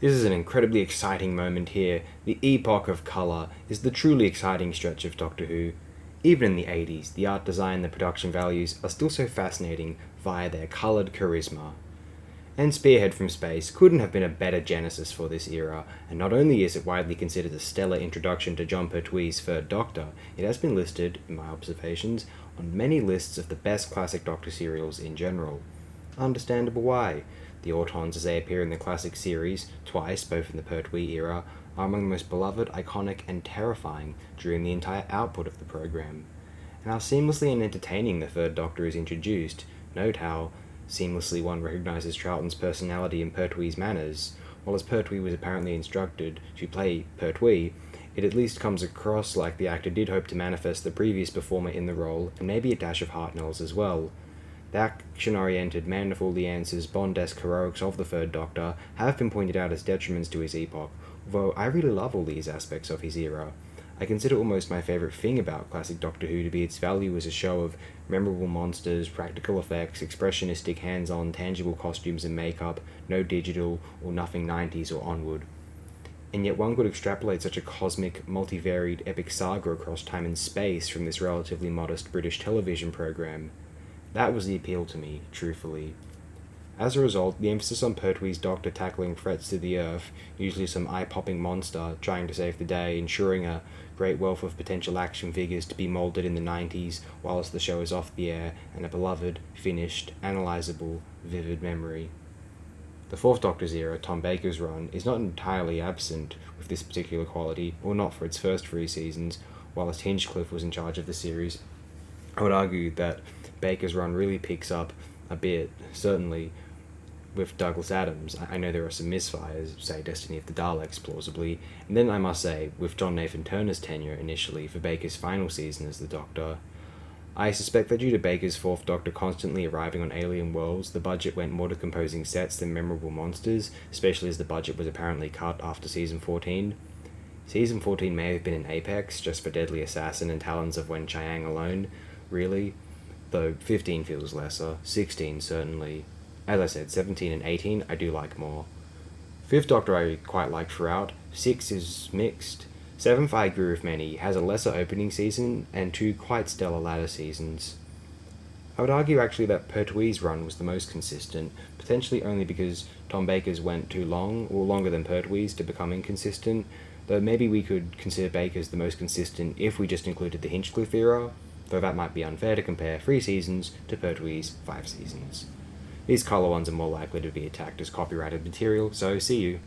This is an incredibly exciting moment here. The epoch of colour is the truly exciting stretch of Doctor Who. Even in the 80s, the art design and the production values are still so fascinating via their coloured charisma. And Spearhead from Space couldn't have been a better genesis for this era, and not only is it widely considered a stellar introduction to Jon Pertwee's Third Doctor, it has been listed, in my observations, on many lists of the best classic Doctor serials in general. Understandable why. The Autons, as they appear in the classic series, twice, both in the Pertwee era, are among the most beloved, iconic, and terrifying during the entire output of the program. And how seamlessly and entertaining the Third Doctor is introduced. Note how seamlessly one recognises Troughton's personality and Pertwee's manners. While as Pertwee was apparently instructed to play Pertwee, it at least comes across like the actor did hope to manifest the previous performer in the role, and maybe a dash of Hartnell's as well. The action-oriented, man of all the answers, Bond-esque heroics of the Third Doctor have been pointed out as detriments to his epoch, although I really love all these aspects of his era. I consider almost my favourite thing about classic Doctor Who to be its value as a show of memorable monsters, practical effects, expressionistic hands-on, tangible costumes and makeup, no digital or nothing 90s or onward. And yet one could extrapolate such a cosmic, multivariate, epic saga across time and space from this relatively modest British television program. That was the appeal to me, truthfully. As a result, the emphasis on Pertwee's Doctor tackling threats to the Earth, usually some eye-popping monster trying to save the day, ensuring a great wealth of potential action figures to be moulded in the 90s whilst the show is off the air, and a beloved, finished, analysable, vivid memory. The Fourth Doctor's era, Tom Baker's run, is not entirely absent with this particular quality, or not for its first 3 seasons, whilst Hinchcliffe was in charge of the series. I would argue that Baker's run really picks up a bit, certainly with Douglas Adams. I know there are some misfires, say Destiny of the Daleks plausibly, and then I must say, with John Nathan Turner's tenure initially for Baker's final season as the Doctor. I suspect that due to Baker's Fourth Doctor constantly arriving on alien worlds, the budget went more to composing sets than memorable monsters, especially as the budget was apparently cut after Season 14. Season 14 may have been an apex, just for Deadly Assassin and Talons of Wen Chiang alone, really, though 15 feels lesser, 16 certainly. As I said, 17 and 18 I do like more. Fifth Doctor I quite like throughout, 6 is mixed. 7th I agree with many, has a lesser opening season, and 2 quite stellar latter seasons. I would argue actually that Pertwee's run was the most consistent, potentially only because Tom Baker's went too long, or longer than Pertwee's, to become inconsistent, though maybe we could consider Baker's the most consistent if we just included the Hinchcliffe era, though that might be unfair to compare 3 seasons to Pertwee's 5 seasons. These colour ones are more likely to be attacked as copyrighted material, so see you.